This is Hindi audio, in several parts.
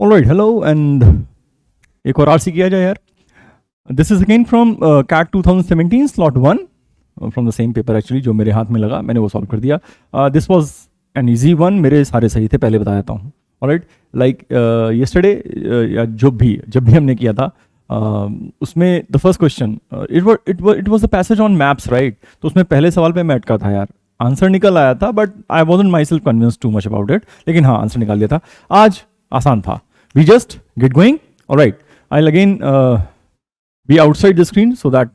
ऑलराइट, हेलो एंड एक और आरसी किया जाए यार. This is again from CAT 2017 slot 1 from the same paper actually, जो मेरे हाथ में लगा मैंने वो सॉल्व कर दिया. This was an easy one, मेरे सारे सही थे, पहले बता देता हूँ. ऑलराइट, लाइक यस्टरडे या जब भी हमने किया था, उसमें the first question it was the passage on maps, right. तो उसमें पहले सवाल पे मैं अटका था यार, आंसर निकल आया था but I wasn't myself convince too much about it, लेकिन हाँ आंसर निकाल दिया था. आज आसान था. We just get going. Alright, I'll again be outside the screen so that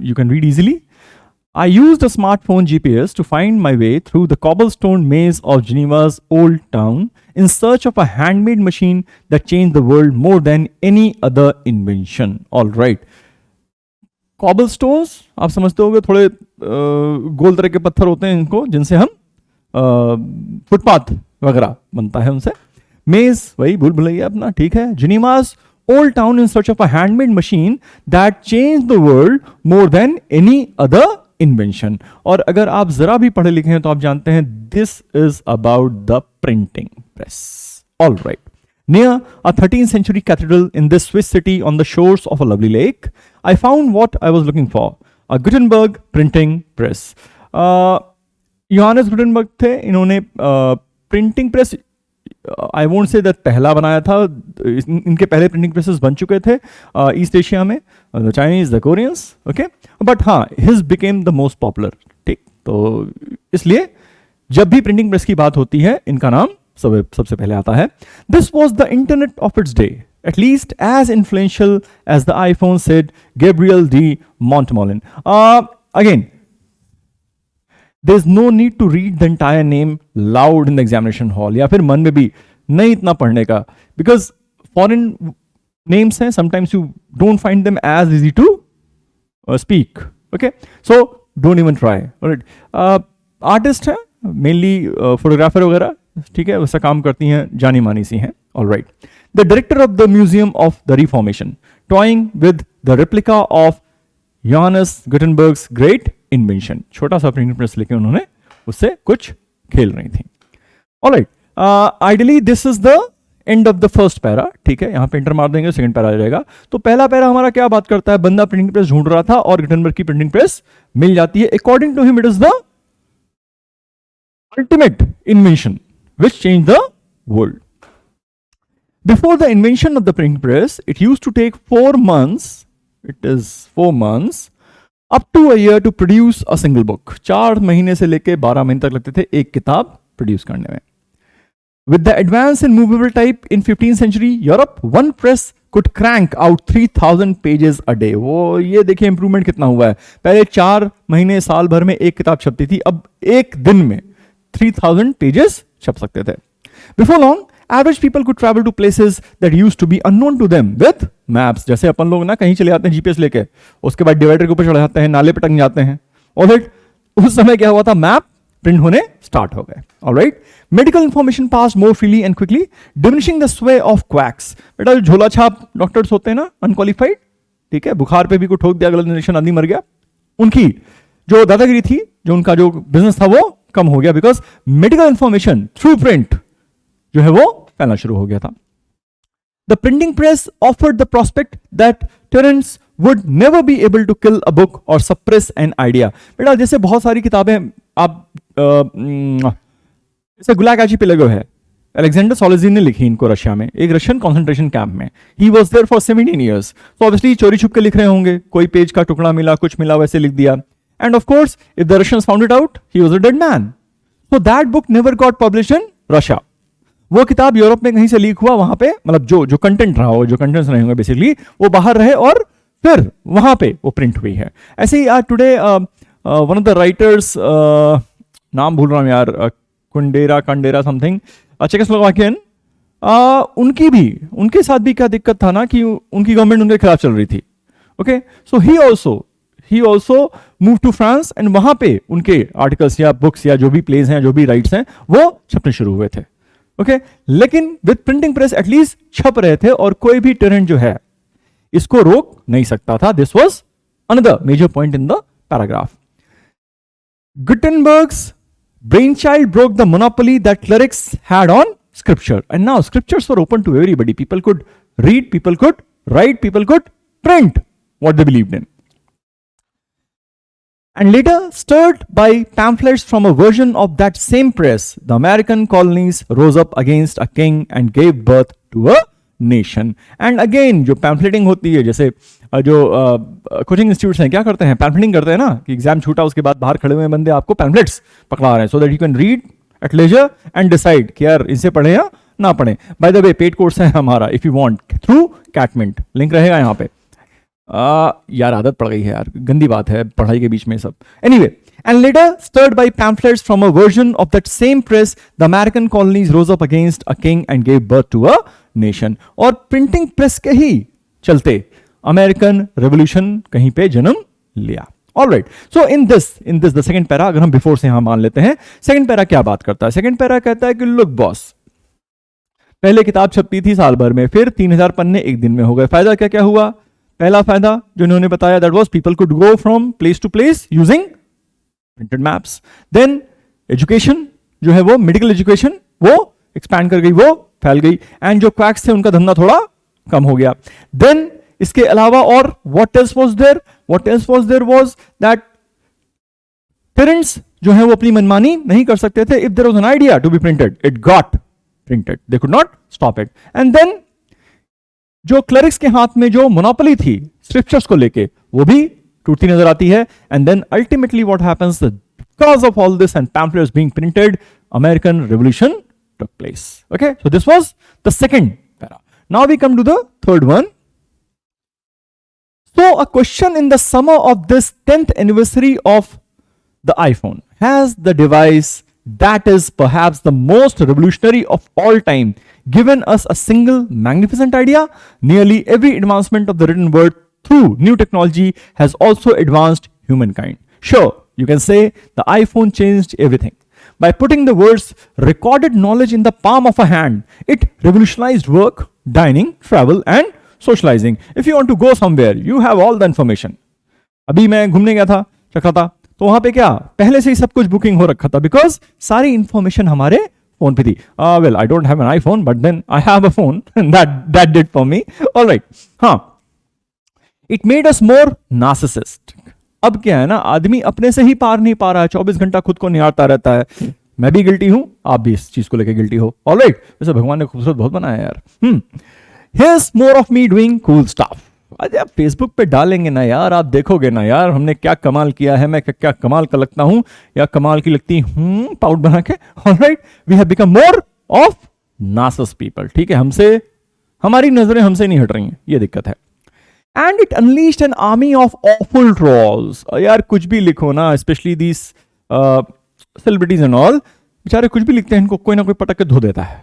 you can read easily. I used a smartphone GPS to find my way through the cobblestone maze of Geneva's old town in search of a handmade machine that changed the world more than any other invention. All right. Cobblestones, आप समझते होंगे, थोड़े गोल तरह के पत्थर होते हैं इनको, जिनसे हम फुटपाथ वगैरह बनता है उनसे. मेज वही भूल भुलैया अपना, ठीक है. Geneva's old town in search of a handmade machine that changed the world more than any other invention. और अगर आप जरा भी पढ़े लिखे हैं तो आप जानते हैं this is about the printing press. All right. Near a 13th century cathedral in this Swiss city on the shores of a lovely lake, I found what I was looking for, a Gutenberg printing press. Johannes Gutenberg थे, इन्होंने printing press, I won't say that पहला बनाया था. इनके पहले प्रिंटिंग प्रेसेस बन चुके थे ईस्ट एशिया में, the Chinese, the Koreans, okay. But हाँ, his became the most popular, ठीक. तो इसलिए जब भी प्रिंटिंग प्रेस की बात होती है, इनका नाम सबसे पहले आता है. This was the internet of its day, at least as influential as the iPhone, said Gabriel de Montmolin. Again, there's no need to read the entire name loud in the examination hall, या फिर मन में भी नहीं इतना पढ़ने का, because foreign names हैं, sometimes you don't find them as easy to speak, okay, so don't even try. Alright, artist हैं mainly, photographer वगैरह, ठीक है, वैसा काम करती हैं, जानी मानी सी हैं. Alright, the director of the Museum of the Reformation, toying with the replica of Johannes Gutenberg's great invention. छोटा सा प्रिंटिंग प्रेस लेके उन्होंने उससे कुछ खेल रही थी. Alright, ideally this is the end of the first para, ठीक है. यहां पे एंटर मार देंगे, सेकंड पैरा आ जाएगा. तो पहला पैरा हमारा क्या बात करता है, बंदा प्रिंटिंग प्रेस ढूंढ रहा था और गुटेनबर्ग की प्रिंटिंग प्रेस मिल जाती है. According to him it is the ultimate invention which change the world. Before the invention of the printing press it used to take 4 months, it is 4 months up to a year to produce a single book. 4 महीने से लेके 12 महीने तक लगते थे एक किताब प्रोड्यूस करने में. With the advance in movable type in 15th century Europe, one press could crank out 3000 pages a day. वो ये देखिए इंप्रूवमेंट कितना हुआ है. पहले 4 महीने साल भर में एक किताब छपती थी, अब एक दिन में 3000 पेजेस छप सकते थे. Before long, average people could travel to places that used to be unknown to them with maps. जैसे अपन लोग ना कहीं चले जाते हैं जीपीएस लेके, उसके बाद डिवाइडर के ऊपर चढ़ जाते हैं, नाले पे टंग जाते हैं. ऑलराइट, उस समय क्या हुआ था, मैप प्रिंट होने स्टार्ट हो गए. Alright, medical information pass more freely and quickly, diminishing the Sway of quacks. बेटा जो झोला छाप डॉक्टर्स होते हैं ना, अनक्वालिफाइड, ठीक है, बुखार पे भी को ठोक दिया, गलत इंजेक्शन, आदमी मर गया, उनकी जो दादागिरी थी, जो उनका जो बिजनेस था वो कम हो गया, because medical information through print जो है वो फैलना शुरू हो गया था. The printing press offered the prospect that tyrants would never be able to kill a book or suppress an idea. बेटा जैसे बहुत सारी किताबें आप जैसे गुलाग आर्चिपेलागो है, अलेक्जेंडर सोल्जिन ने लिखी इनको रशिया में, एक रशियन कॉन्सेंट्रेशन कैंप में. He was there for 17 years. तो ऑब्वियसली चोरी छुप के लिख रहे होंगे, कोई पेज का टुकड़ा मिला, कुछ मिला, वैसे लिख दिया. And of course, if the Russians found it out, he was a dead man. So that book never got published in Russia. वो किताब यूरोप में कहीं से लीक हुआ, वहां पे मतलब जो कंटेंट रहा हो, जो कंटेंट्स रहे होंगे बेसिकली, वो बाहर रहे और फिर वहां पे वो प्रिंट हुई है. ऐसे ही आज today one of the writers, नाम भूल रहा हूं यार, कंडेरा समथिंग, चेकोस्लोवाकियन, उनके साथ भी क्या दिक्कत था ना कि उनकी गवर्नमेंट उनके खिलाफ चल रही थी. Okay, so he also move to France and वहां पे उनके आर्टिकल्स या बुक्स या जो भी प्लेज हैं, जो भी राइट्स हैं, वो छपने शुरू हुए थे. ओके, लेकिन विद प्रिंटिंग प्रेस एटलीस्ट छप रहे थे और कोई भी टेरेंट जो है इसको रोक नहीं सकता था. This was another major point in the paragraph. Gutenberg's brainchild broke the monopoly that clerics had on scripture. And now scriptures were open to everybody. People could read, people could write, people could print what they believed in. And later, stirred by pamphlets from a version of that same press, the American colonies rose up against a king and gave birth to a nation. And again, जो पैम्फलेटिंग होती है, जैसे जो कोचिंग इंस्टीट्यूट्स हैं क्या करते हैं, पैम्फलेटिंग करते हैं ना, कि एग्जाम छूटा उसके बाद बाहर खड़े हुए बंदे आपको पैम्फलेट्स पकड़ा रहे हैं, so that you can read at leisure and decide कि यार इसे पढ़े या ना पढ़े. By the way, paid course है हमारा, if you want, through catmint, link रहेगा यहाँ पे. यार आदत पड़ गई है यार, गंदी बात है पढ़ाई के बीच में सब. Anyway, and later stirred by pamphlets from a version of that same press, the American colonies rose up against a king and gave birth to a nation. और प्रिंटिंग प्रेस के ही चलते अमेरिकन रेवोल्यूशन कहीं पे जन्म लिया. Alright, so in this the second para, अगर हम बिफोर से यहां मान लेते हैं, सेकंड पैरा क्या बात करता है? सेकंड पैरा कहता है कि लुक बॉस, पहले किताब छपती थी साल भर में, फिर 3000 पन्ने एक दिन में हो गए. फायदा क्या क्या हुआ? पहला फायदा जो इन्होंने बताया, that was people could go from place to place using printed maps. Then education जो है वो, मेडिकल एजुकेशन, वो एक्सपैंड कर गई, वो फैल गई, एंड जो क्वैक्स थे उनका धंधा थोड़ा कम हो गया. देन इसके अलावा और what else was there was that parents जो है वो अपनी मनमानी नहीं कर सकते थे. If there was an idea to be printed, it got printed, they could not stop it. And then जो क्लरिक्स के हाथ में जो मोनोपोली थी स्क्रिप्चर्स को लेके, वो भी टूटती नजर आती है. And then ultimately what happens, because of all this and pamphlets being printed, American revolution took place. Okay, so this was the second para. Now we come to the third one. So a question in the summer of this 10th anniversary of the iPhone, has the device that is perhaps the most revolutionary of all time given us a single magnificent idea? Nearly every advancement of the written word through new technology has also advanced humankind. Sure, you can say the iPhone changed everything. By putting the words recorded knowledge in the palm of a hand, it revolutionized work, dining, travel and socializing. If you want to go somewhere, you have all the information. अभी मैं घूमने गया था चक्राता, तो वहां पे क्या पहले से ही सब कुछ बुकिंग हो रखा था, बिकॉज सारी इंफॉर्मेशन हमारे फोन पे थी. Well, I don't have an iPhone, but then I have a phone that did for me. Alright, हाँ, it made us more narcissist. अब क्या है ना, आदमी अपने से ही पार नहीं पा रहा है, 24 घंटा खुद को निहारता रहता है. मैं भी गिल्टी हूं, आप भी इस चीज को लेकर गिल्टी हो. ऑलराइट, वैसे भगवान ने खूबसूरत बहुत बनाया यार. Here's more of me doing cool stuff. अरे आप फेसबुक पे डालेंगे ना यार, आप देखोगे ना यार हमने क्या कमाल किया है, मैं क्या कमाल का लगता हूं या कमाल की लगती हूं पाउट बना के. Alright, we have become more of narcissist people. ठीक है, हमसे हमारी नजरें हमसे नहीं हट रही हैं, ये दिक्कत है. And it unleashed an army of awful trolls. यार कुछ भी लिखो ना, specially these celebrities and all, बेचारे कुछ भी लिखते हैं, इनको कोई ना कोई पटक के धो देता है.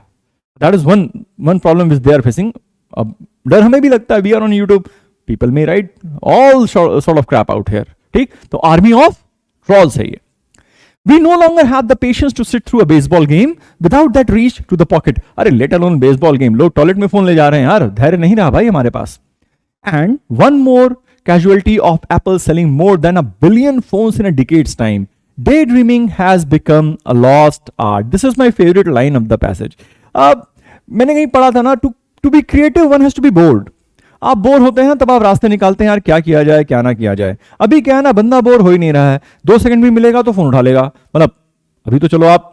That is one problem which they are facing. अब डर हमें भी लगता है, we are on YouTube, people may write all sort of crap out here. ठीक, तो army of trolls है ये. We no longer have the patience to sit through a baseball game without that reach to the pocket. अरे let alone baseball game, लोग टॉयलेट में फोन ले जा रहे हैं यार, धैर्य नहीं रहा भाई हमारे पास. And one more casualty of Apple selling more than 1 billion phones in a decade's time. Daydreaming has become a lost art. This is my favorite line of the passage. मैंने कहीं पढ़ा था ना, to be creative one has to be bored. आप बोर होते हैं तब आप रास्ते निकालते हैं यार, क्या किया जाए क्या ना किया जाए. अभी क्या है ना, बंदा बोर हो ही नहीं रहा है, 2 सेकंड भी मिलेगा तो फोन उठा लेगा. मतलब अभी तो चलो आप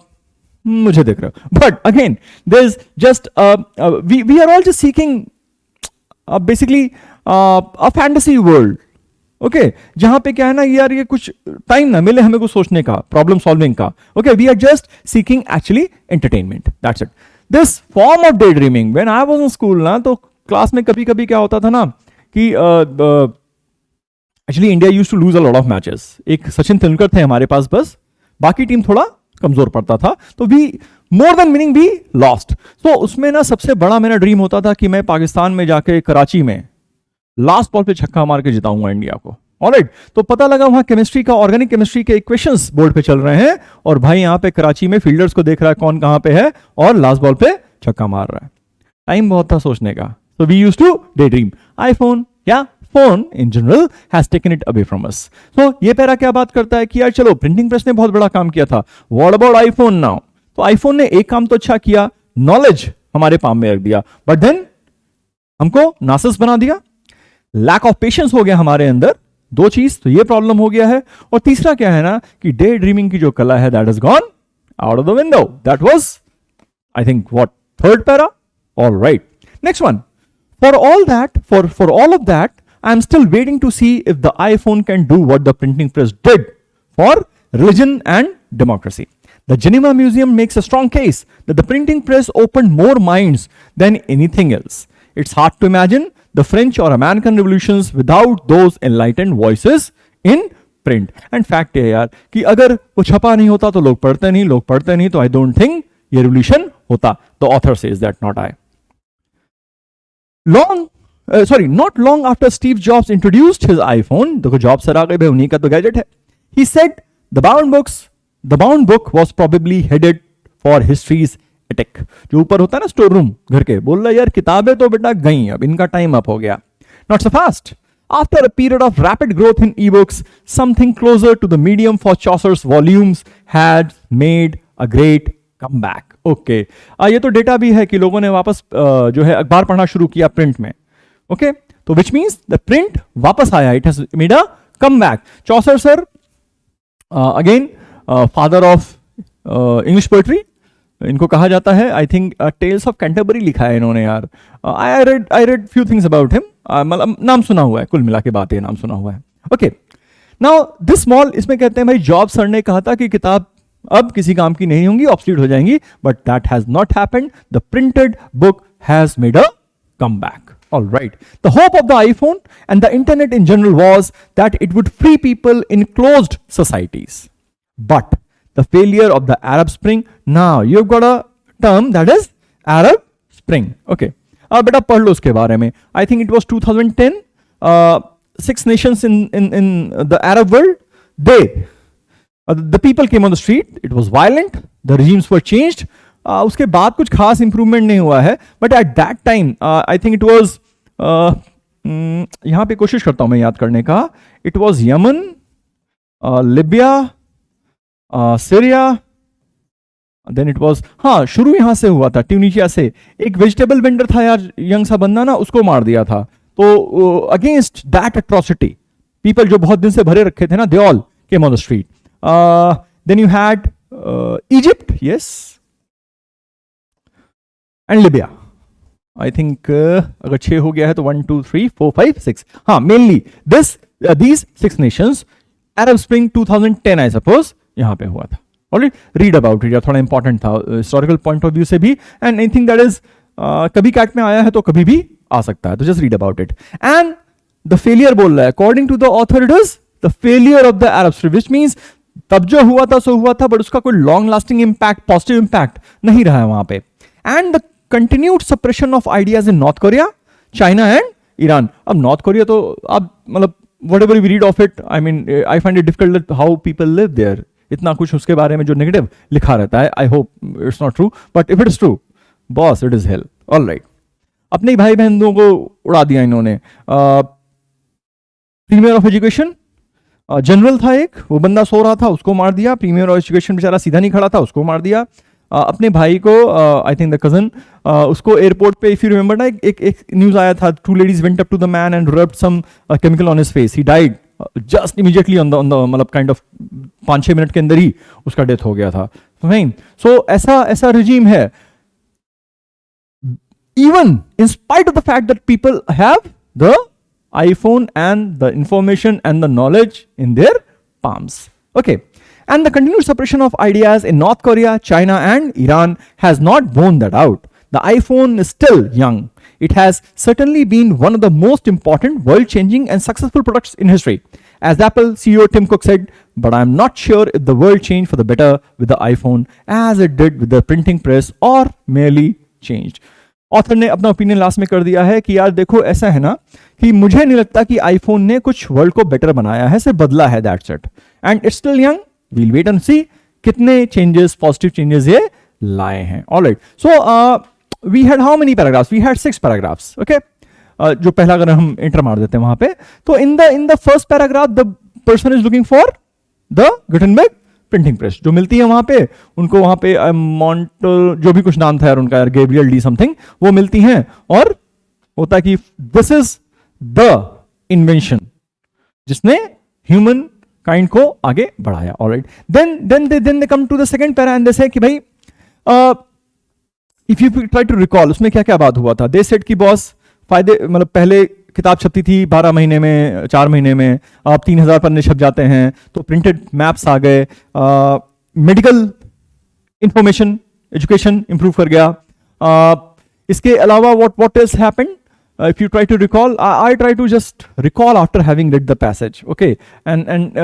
मुझे देख रहे हो, but again there is just we are all just seeking basically a fantasy world. Okay, जहां पे क्या है ना यार, ये कुछ टाइम ना मिले हमें कुछ सोचने का, प्रॉब्लम सॉल्विंग का. Okay, we are just seeking actually entertainment, that's it. This form of daydreaming, when I was in school ना, तो क्लास में कभी कभी क्या होता था ना कि actually India used to lose a lot of matches. एक सचिन तेंदुलकर थे हमारे पास, बस बाकी टीम थोड़ा कमजोर पड़ता था, तो we more than winning we lost. तो उसमें ना सबसे बड़ा मेरा ड्रीम होता था कि मैं पाकिस्तान में जाके कराची में लास्ट बॉल पे छक्का मार के जिताऊंगा इंडिया को. ऑलराइट, तो पता लगा वहां केमिस्ट्री का, ऑर्गेनिक केमिस्ट्री के इक्वेशंस बोर्ड पे चल रहे हैं, और भाई यहां पे कराची में फील्डर्स को देख रहा है कौन कहां पे है, और लास्ट बॉल पे छक्का मार रहा है. टाइम बहुत था सोचने का, so we used to daydream. iPhone, yeah, phone in general has taken it away from us. So ये पैरा क्या बात करता है कि यार चलो प्रिंटिंग प्रेस ने बहुत बड़ा काम किया था, what about iPhone now? तो iPhone ने एक काम तो अच्छा किया, नॉलेज हमारे पाम में रख दिया, बट देन हमको नासस बना दिया, लैक ऑफ पेशेंस हो गया हमारे अंदर, दो चीज तो ये प्रॉब्लम हो गया है। और तीसरा क्या है ना कि डे ड्रीमिंग की जो कला है that is gone out of the window. That was I think what third para. All right, next one. For all that, for all of that I am still waiting to see if the iPhone can do what the printing press did for religion and democracy. The Geneva Museum makes a strong case that the printing press opened more minds than anything else. It's hard to imagine the French or American revolutions without those enlightened voices in print. And fact है यार कि अगर वो छपा नहीं होता तो लोग पढ़ते नहीं, लोग पढ़ते नहीं तो I don't think ये revolution होता. The author says that, not I. Not long after Steve Jobs introduced his iPhone, देखो जॉब सर आ गए भाई, उन्हीं का तो गैजेट है. He said the bound book was probably headed for history's attic. जो ऊपर होता है ना स्टोर रूम घर के, बोल रहा यार किताबें तो बेटा गई, अब इनका टाइम अप हो गया. Not so fast. After a period of rapid growth in ebooks, something closer to the medium for Chaucer's volumes had made a great comeback. Okay. ये तो डेटा भी है कि लोगों ने वापस जो है अखबार पढ़ना शुरू किया प्रिंट में. Okay. तो which means the print वापस आया. It has made a comeback. Chaucer sir, again father of English poetry इनको कहा जाता है. I think tales of Canterbury लिखा है इन्होंने यार. I read few things about him, मतलब नाम सुना हुआ है, कुल मिला के बात है नाम सुना हुआ है. ओके, नाउ दिस स्मॉल, इसमें कहते हैं भाई जॉब सर ने कहा था कि किताब अब किसी काम की नहीं होंगी, ऑब्सोलीट हो जाएंगी, but that has not happened. The printed book has made a comeback. All right. The hope of the iPhone and the internet in general was that it would free people in closed societies. But the failure of the Arab Spring, now you've got a term that is Arab Spring. Okay. अब बेटा पढ़ लो उसके बारे में. I think it was 2010. 6 nations in the Arab world, the people came on the street. It was violent. The regimes were changed. उसके बाद कुछ खास इंप्रूवमेंट नहीं हुआ है, but at that time I think it was, यहां पे कोशिश करता हूं मैं याद करने का, it was Yemen, Libya, Syria, then it was, हाँ शुरू यहां से हुआ था ट्यूनीशिया से. एक वेजिटेबल वेंडर था यार, यंग सा बंदा ना, उसको मार दिया था. तो अगेंस्ट दैट एट्रोसिटी पीपल जो बहुत दिन से भरे रखे थे ना, they all came on the street. Then you had Egypt, yes, and Libya. I think अगर 6 हो गया है तो 1 2 3 4 5 6, हाँ mainly these 6 Nations. Arab spring 2010 I suppose यहां पे हुआ था. ऑलराइट, रीड अबाउट इट, थोड़ा इंपॉर्टेंट था हिस्टोरिकल पॉइंट ऑफ व्यू से भी, and I think that is कभी कैट में आया है तो कभी भी आ सकता है, तो just read about it. And the failure बोल रहा है, according to the author it is the failure of the Arab spring, which means तब जो हुआ था सो हुआ था, बट उसका कोई long lasting impact, positive impact नहीं रहा है वहां पे. And the continued suppression of ideas in North Korea, China and Iran. अब North Korea तो अब मतलब whatever we read of it, I mean I find it difficult that how people live there. इतना कुछ उसके बारे में जो नेगेटिव लिखा रहता है. I hope it's not true, but if it is true, boss, it is hell. All right. अपने भाई बहनों को उड़ा दिया इन्होंने. प्रीमियर ऑफ एजुकेशन जनरल था एक, वो बंदा सो रहा था, उसको मार दिया. प्रीमियर ऑफ एजुकेशन बेचारा सीधा नहीं खड़ा था, उसको मार दिया. अपने भाई को, आई थिंक द कजन, उसको एयरपोर्ट पे, इफ यू रिमेंबर ना, एक न्यूज आया था, 2 ladies went up to the man and rubbed some chemical on his face. He died just immediately on the मतलब काइंड ऑफ 5-6 मिनट के अंदर ही उसका डेथ हो गया था. फाइन. सो ऐसा रिजीम है. Even in spite of the fact that people have the iPhone and the information and the knowledge in their palms. Okay. And the continued suppression of ideas in North Korea, China and Iran has not borne that out. The iPhone is still young. It has certainly been one of the most important, world-changing and successful products in history. As Apple CEO Tim Cook said, but I'm not sure if the world changed for the better with the iPhone as it did with the printing press or merely changed. Author ने अपना ओपिनियन लास्ट में कर दिया है कि यार देखो ऐसा है ना कि मुझे नहीं लगता कि आईफोन ने कुछ वर्ल्ड को बेटर बनाया है, सिर्फ बदला है, that's it. And it's still young. We'll wait and see कितने changes, positive changes ये लाए हैं. All right. So we had how many paragraphs? We had 6 paragraphs. Okay. जो पहला अगर हम इंटर मार देते हैं वहां पे, तो in the first paragraph the person is looking for the Gutenberg printing press जो मिलती है वहां पे, उनको वहां पे मॉन्टल जो भी कुछ नाम था यार उनका, यार गैब्रियल डी समथिंग, वो मिलती हैं और होता है कि दिस इज द इन्वेंशन जिसने ह्यूमन काइंड को आगे बढ़ाया. Alright, then they come to the second para and they say कि भाई if you try to recall उसमें क्या क्या बात हुआ था. दे सेड कि बॉस फायदे, मतलब पहले किताब छपती थी 12 महीने में, 4 महीने में, अब 3000 पन्ने छप जाते हैं, तो प्रिंटेड मैप्स आ गए, मेडिकल इंफॉर्मेशन एजुकेशन इंप्रूव कर गया. इसके अलावा what else happened? If you try to recall, I try to just recall after having read the passage, okay? And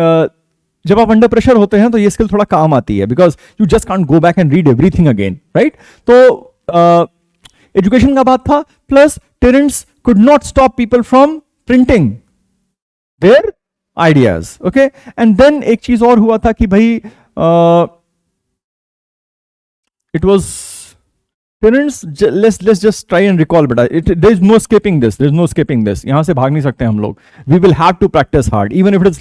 जब आप अंडर प्रेशर होते हैं तो ये स्किल थोड़ा काम आती है, because you just can't go back and read everything again, right? तो एजुकेशन का बात था, plus tyrants could not stop people from printing their ideas, okay? And then एक चीज और हुआ था कि भाई it was Parents, let's just try and recall, beta. There is no escaping this. There is no escaping this. यहाँ से भाग नहीं सकते हम लोग. We will have to practice hard, even if it is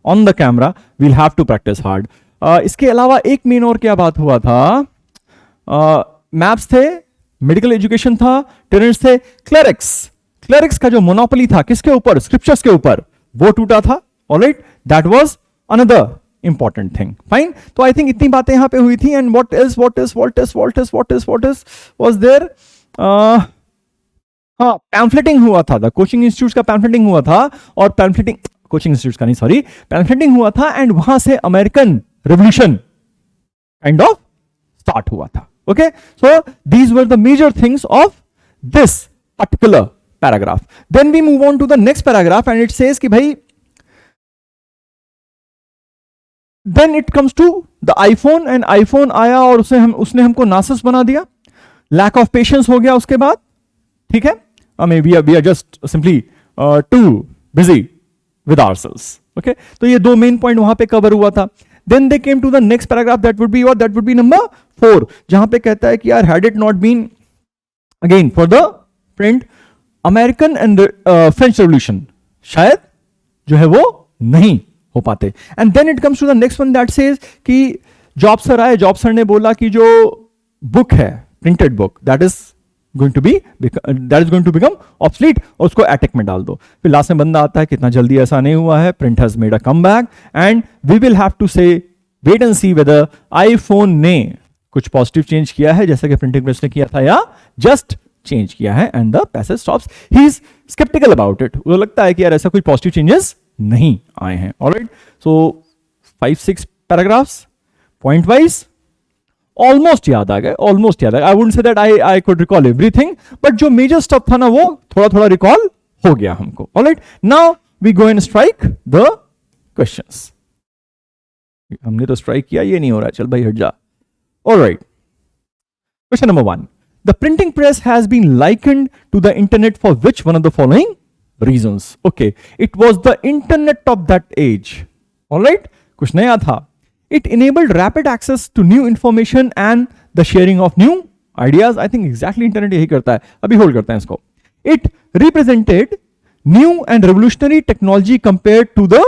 on the camera. We'll have to practice hard. इसके अलावा एक मेन और क्या बात हुआ था? मैप्स थे, मेडिकल एजुकेशन था, टेरेंट्स थे, क्लेरिक्स का जो मोनोपोली था किसके ऊपर? स्क्रिप्चर्स के ऊपर, वो टूटा था. Alright, that was another important thing. Fine, तो आई थिंक इतनी बातें यहां पे हुई थी. And what is was there? हाँ, पैम्फलेटिंग हुआ था, द कोचिंग इंस्टीट्यूट का पैम्फलेटिंग हुआ था, और पैम्फलेटिंग कोचिंग इंस्टीट्यूट का नहीं, सॉरी, पैम्फलेटिंग हुआ था, एंड वहां से American revolution kind of start हुआ था. Okay, so these were the major things of this particular paragraph. Then we move on to the next paragraph and it says कि भाई then it comes to the iPhone, and iPhone आया और उसने हमको नासस बना दिया, लैक ऑफ पेशेंस हो गया उसके बाद. ठीक है, I mean we are just simply too busy with ourselves. Okay, तो ये दो मेन पॉइंट वहां पे कवर हुआ था. Then they came to the next paragraph, that would be number 4, जहां पे कहता है कि यार had it not been again for the print, American and French revolution शायद जो है वो नहीं हो पाते. And then it comes to the next one that says कि जॉब सर आए, जॉब सर ने बोला कि जो बुक है, printed book, that is going to become obsolete, और उसको एटिक में डाल दो. फिर लास्ट में बंदा आता है, कितना जल्दी ऐसा नहीं हुआ है, print has made a comeback, and we will have to say wait and see whether iPhone ने कुछ पॉजिटिव चेंज किया है जैसे कि प्रिंटिंग प्रेस ने किया था, या जस्ट चेंज किया है. And the passage stops. He is sceptical about it. वो लगता है कि यार ऐसा कोई पॉजिटिव चेंजेस नहीं आए हैं. Alright, so 5-6 paragraphs point wise almost याद आ गए, I wouldn't say that I could recall everything, but जो मेजर स्टफ था ना वो थोड़ा थोड़ा रिकॉल हो गया हमको. Alright, now we go and strike the questions. हमने तो स्ट्राइक किया, ये नहीं हो रहा, चल भाई हट जा. Alright, question number 1, the printing press has been likened to the internet for which one of the following reasons? Okay, it was the internet of that age. All right, कुछ नया था. It enabled rapid access to new information and the sharing of new ideas. I think exactly internet यही करता है. अभी होल्ड करते हैं इसको. It represented new and revolutionary technology compared to the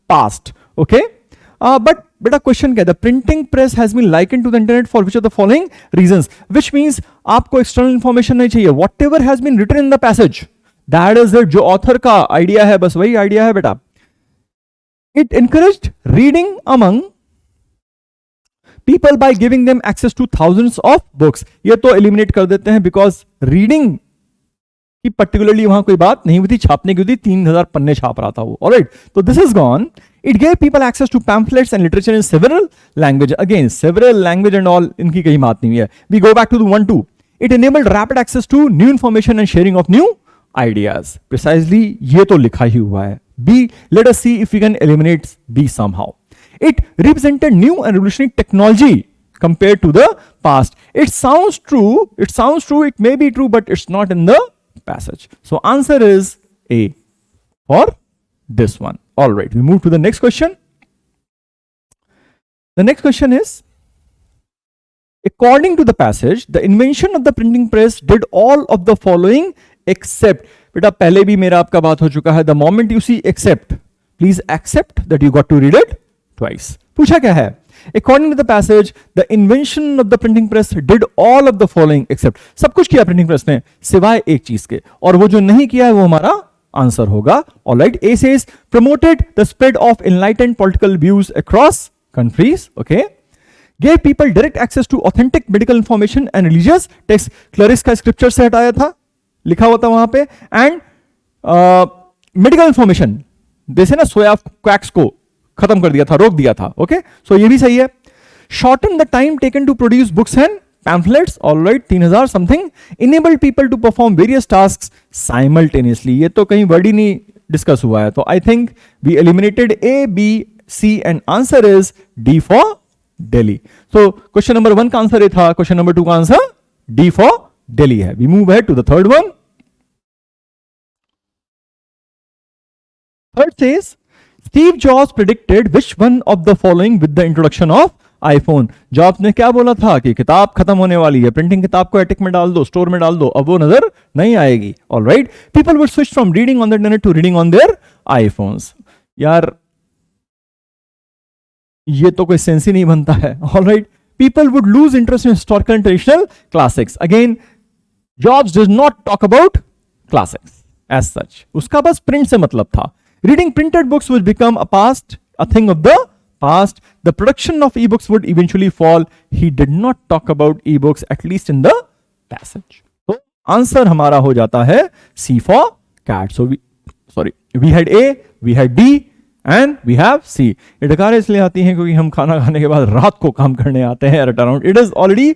past. Okay, but बेटा क्वेश्चन क्या है? The printing press has been likened to the internet for which of the following reasons? Which means आपको external information नहीं चाहिए. Whatever has been written in the passage, that is it. जो ऑथर का आइडिया है बस वही आइडिया है बेटा. It encouraged reading among people by giving them access to thousands of books. ये तो एलिमिनेट कर देते हैं बिकॉज रीडिंग की पर्टिकुलरली वहां कोई बात नहीं हुई थी, छापने की हुई थी, 3000 पन्ने छाप रहा था वो. ऑलराइट, तो this is gone. It gave people access to pamphlets and literature in several language. Again several language and all, इनकी कहीं बात नहीं है. We go back to the 1-2. It enabled rapid access to new information and sharing of new ideas. Precisely ये तो लिखा ही हुआ है. B, let us see if we can eliminate B somehow. It represented new and revolutionary technology compared to the past. It sounds true, it may be true, but it's not in the passage. So answer is A for this one. All right, we move to the next question. The next question is, according to the passage, the invention of the printing press did all of the following except. बेटा पहले भी मेरा आपका बात हो चुका है. The moment you see except, please accept that you got to read it twice. पूछा क्या है? According to the passage, the invention of the printing press did all of the following except. सब कुछ किया प्रिंटिंग प्रेस ने सिवाय एक चीज के, और वो जो नहीं किया है वो हमारा आंसर होगा. Alright, A says promoted the spread of enlightened political views across countries. Okay, gave people direct access to authentic medical information and religious texts. क्लरिस का स्क्रिप्चर से हटाया था, लिखा हुआ था वहां पे. एंड मेडिकल इंफॉर्मेशन जैसे ना सोया क्वैक्स को खत्म कर दिया था, रोक दिया था. ओके, सो ये भी सही है. Shorten the time taken to produce books and pamphlets. Alright, 3000 something. Enabled people to perform various tasks simultaneously. ये तो कहीं वर्ड ही नहीं डिस्कस हुआ है, तो I think we eliminated A, B, C and answer is D for Delhi. So question number 1 का आंसर ये था. क्वेश्चन नंबर 2 का आंसर डी फॉर दिल्ली है. We move ahead to the third one. Third says, Steve Jobs predicted which one of the following with the introduction of iPhone. Jobs ने क्या बोला था कि किताब खत्म होने वाली है, प्रिंटिंग किताब को एटिक में डाल दो, स्टोर में डाल दो, अब वो नजर नहीं आएगी. Alright, people would switch from reading on the internet to reading on their iPhones. यार ये तो कोई सेंस ही नहीं बनता है. Alright, people would lose interest in historical and traditional classics. Again, Jobs does not talk about classics as such, उसका बस प्रिंट से मतलब था. Reading printed books would become a thing of the past. The production of ebooks would eventually fall. He did not talk about ebooks, at least in the passage. So answer हमारा हो जाता है C for cat. So we had A, we had D, and we have C. ये डकारें इसलिए आती हैं क्योंकि हम खाना खाने के बाद रात को काम करने आते हैं at around. It is already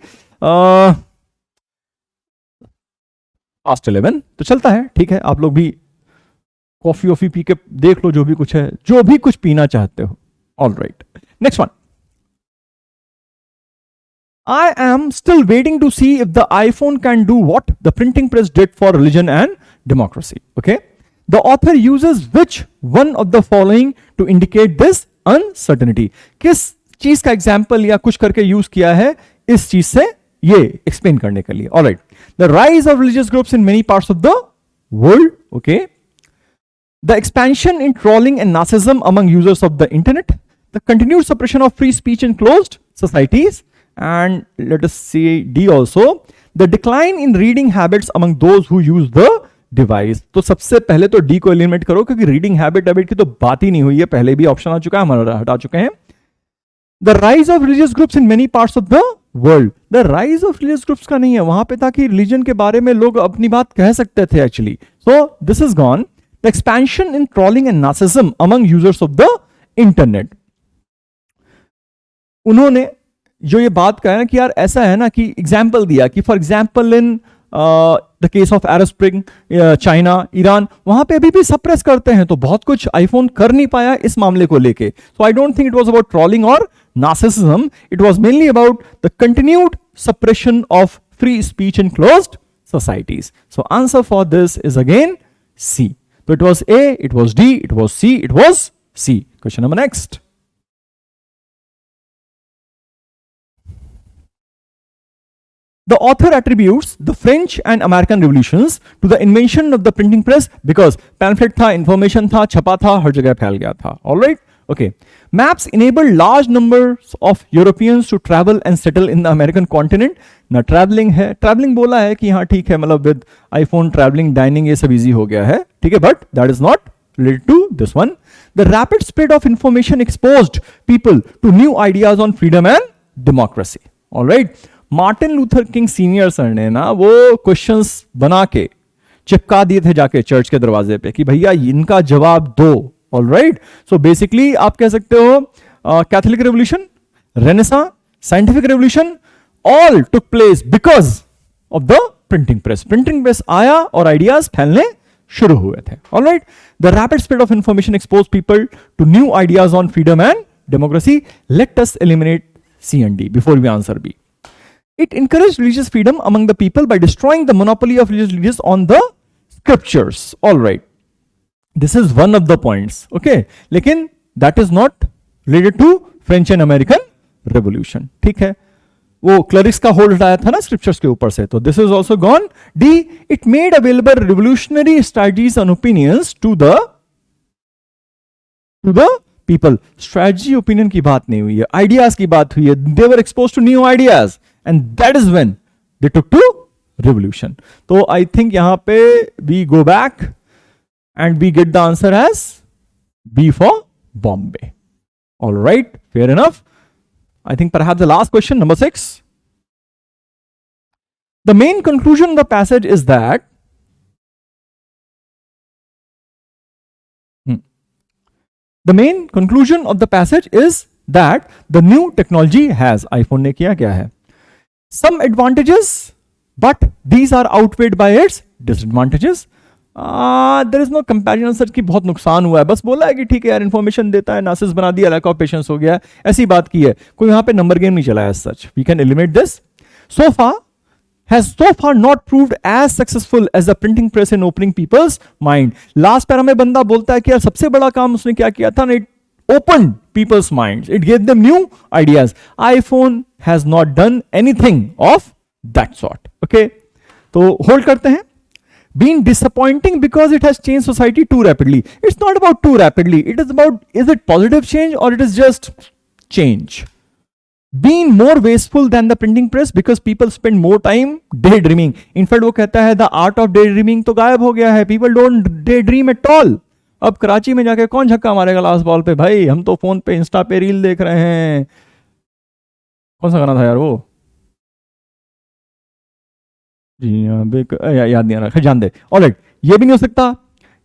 past 11. तो चलता है, ठीक है. आप लोग भी कॉफी वॉफी पी के देख लो, जो भी कुछ है, जो भी कुछ पीना चाहते हो. All right, next one. I am still waiting to see if the iPhone can do what the printing press did for religion and democracy. Okay, the author uses which one of the following to indicate this uncertainty. किस चीज का एग्जाम्पल या कुछ करके यूज किया है इस चीज से ये एक्सप्लेन करने के लिए. Alright, the rise of religious groups in many parts of the world. Okay, the expansion in trolling and narcissism among users of the internet, the continued suppression of free speech in closed societies, and let us see D also, the decline in reading habits among those who use the device. तो सबसे पहले तो D को एलिमिनेट करो, क्योंकि रीडिंग हैबिट की तो बात ही नहीं हुई है, पहले भी ऑप्शन आ चुका है, हमारा हटा चुके हैं. The rise of religious groups in many parts of the world. The rise of religious groups का नहीं है, वहां पे था कि रिलीजन के बारे में लोग अपनी बात कह सकते थे actually. So this is gone. The expansion in trolling and narcissism among users of the internet. उन्होंने जो ये बात कहा ना कि यार ऐसा है ना, कि एग्जाम्पल दिया कि for example in the case of Arab spring, China, Iran, वहां पे अभी भी सप्रेस करते हैं, तो बहुत कुछ आईफोन कर नहीं पाया इस मामले को लेके. So I don't think it was about trolling और narcissism, it was mainly about the continued suppression of free speech in closed societies. So answer for this is again C. So it was A, it was D, it was C, it was C. Question number next. The author attributes the French and American revolutions to the invention of the printing press because pamphlet था, information था, छपा था, हर जगह फैल गया था. All right? Okay. Maps enabled large numbers of Europeans to travel and settle in the American continent. ना traveling है, traveling बोला है कि हाँ ठीक है, मतलब with iPhone traveling, dining ये सब easy हो गया है, ठीक है, but that is not related to this one. The rapid spread of information exposed people to new ideas on freedom and democracy. All right. Martin Luther king senior sir ने ना वो क्वेश्चंस बना के चिपका दिए थे जाके चर्च के दरवाजे पे कि भैया इनका जवाब दो. ऑलराइट, सो बेसिकली आप कह सकते हो Catholic revolution, Renaissance, scientific revolution all took place because of the printing press. Printing press आया और आइडियाज फैलने शुरू हुए थे. Alright, the rapid spread of information expose people to new ideas on freedom and democracy. Let us eliminate C and D before we answer B. It encouraged religious freedom among the people by destroying the monopoly of religious leaders on the scriptures. All right, this is one of the points. Okay, लेकिन that is not related to French and American Revolution. ठीक है, वो क्लरिक्स का होल्ड हटाया था ना स्क्रिप्चर्स के ऊपर से, तो this is also gone. D, it made available revolutionary strategies and opinions to the people. Strategy opinion की बात नहीं हुई है, आइडियाज की बात हुई है. They were expose to new ideas and that is when they took to revolution. तो आई थिंक यहां पे we go back and we get the answer as B for Bombay. All right, fair enough. I think perhaps the last question, number 6. The main conclusion of the passage is that the main conclusion of the passage is that the new technology has, iPhone ने किया क्या है, some advantages, but these are outweighed by its disadvantages. There is no comparison sir की बहुत नुकसान हुआ है, बस बोला है कि ठीक है यार इन्फॉर्मेशन देता है, नासिस बना दिया, लैक ऑफ पेशेंस हो गया, ऐसी बात की है. कोई यहां पे नंबर गेम नहीं चलाया सच. We can eliminate this. सोफा has so far not proved as successful as the printing press in opening people's mind. Last para में बंदा बोलता है कि यार सबसे बड़ा काम उसने क्या किया था, it opened people's minds, it gave them new ideas. iPhone has not done anything of that sort. Okay, तो होल्ड करते हैं. Been disappointing because it has changed society too rapidly. It's not about too rapidly. It is about, is it positive change or it is just change? Been more wasteful than the printing press because people spend more time daydreaming. In fact, वो कहता है the art of daydreaming तो गायब हो गया है. People don't daydream at all. अब कराची में जाके कौन झक्का मारेगा लास्ट बॉल पे, भाई हम तो फोन पे इंस्टा पे रील देख रहे हैं. कौन सा गाना था यार वो, जी याद नहीं आ रहा, जान दे. ऑलराइट, ये भी नहीं हो सकता,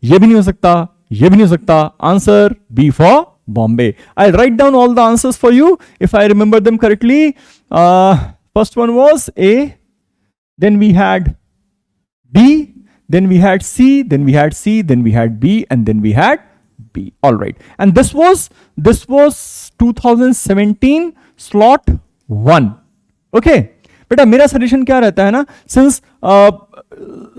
ये भी नहीं हो सकता, ये भी नहीं हो सकता. Answer B for Bombay. I'll write down all the answers for you if I remember them correctly. First one was A, then we had B, then we had C, then we had C, then we had B, and then we had B. All right. And this was 2017 slot 1. Okay. बेटा मेरा सजेशन क्या रहता है ना, सिंस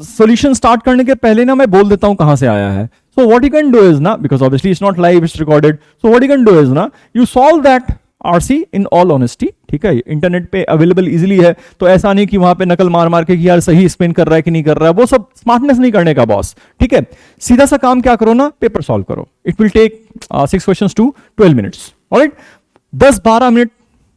सॉल्यूशन स्टार्ट करने के पहले ना मैं बोल देता हूं कहां से आया है. So what you can do is ना, because obviously it's not live, it's recorded. So what you can do is ना, you solve that RC in all honesty. ठीक है, इंटरनेट पे अवेलेबल इजीली है, तो ऐसा नहीं कि वहां पे नकल मार मार के कि यार सही स्पेन कर रहा है कि नहीं कर रहा है, वो सब स्मार्टनेस नहीं करने का बॉस. ठीक है, सीधा सा काम क्या करो ना, पेपर सॉल्व करो. It will take 6 questions to 12 minutes. Alright, 10-12 minute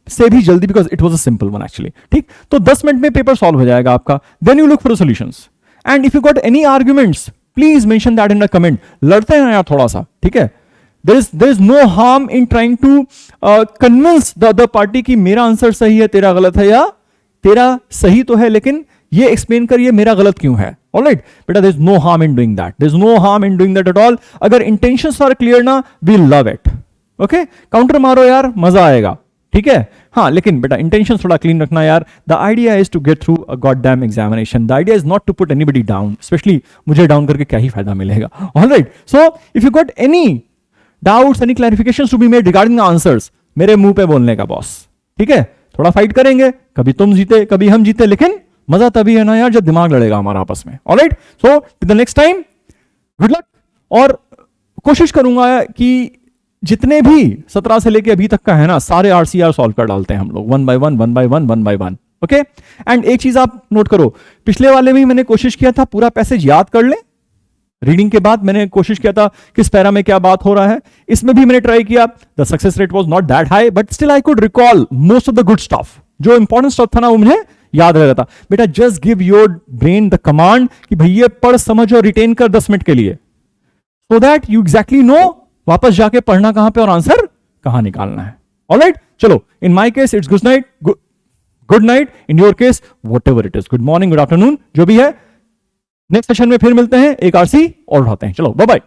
से भी जल्दी, because it was a simple one actually. ठीक, तो 10 मिनट में पेपर सॉल्व हो जाएगा आपका. Then you look for solutions and if you got any arguments please mention that in the comment. लड़ते हैं यार थोड़ा सा, ठीक है. there is no harm in trying to convince the other party कि मेरा आंसर सही है, तेरा गलत है, या तेरा सही तो है लेकिन ये एक्सप्लेन करिए मेरा गलत क्यों है. ऑलराइट बेटा, there is no harm in doing that. there is no harm in doing that at all. अगर intentions are clear ना, we love it. Okay, counter मारो यार, मजा आएगा. ठीक है, हाँ, लेकिन बेटा इंटेंशन थोड़ा क्लीन रखना यार. The idea is to get through a goddamn examination. The idea is not to put anybody down, specially मुझे डाउन करके क्या ही फायदा मिलेगा. Alright, so if you got any doubts, any clarifications to be made regarding the answers, मेरे मुंह पे बोलने का बॉस. ठीक है, थोड़ा फाइट करेंगे, कभी तुम जीते कभी हम जीते, लेकिन मजा तभी है ना यार जब दिमाग लड़ेगा हमारा आपस में. Alright, so till the next time, good luck. और कोशिश करूंगा कि जितने भी 17 से लेके अभी तक का है ना, सारे RCR सॉल्व कर डालते हैं हम लोग, 1 by 1, 1 by 1, 1 by 1. Okay, and एक चीज आप नोट करो, पिछले वाले में मैंने कोशिश किया था पूरा पैसेज याद कर ले. रीडिंग के बाद मैंने कोशिश किया था किस पैरा में क्या बात हो रहा है. इसमें भी मैंने ट्राई किया. The success rate was not that high, but still I could recall most of the good stuff. जो इंपॉर्टेंट स्टफ था ना वो मुझे याद रह था. बेटा just give your brain the command कि भैया पढ़ समझ और रिटेन कर 10 मिनट के लिए, so that you exactly know वापस जाके पढ़ना कहां पे और आंसर कहां निकालना है. ऑलराइट, चलो, in my case it's good night, good night. In your case whatever it is, good morning, good afternoon, जो भी है. नेक्स्ट सेशन में फिर मिलते हैं, एक RC और उठाते हैं. चलो, बाय बाय.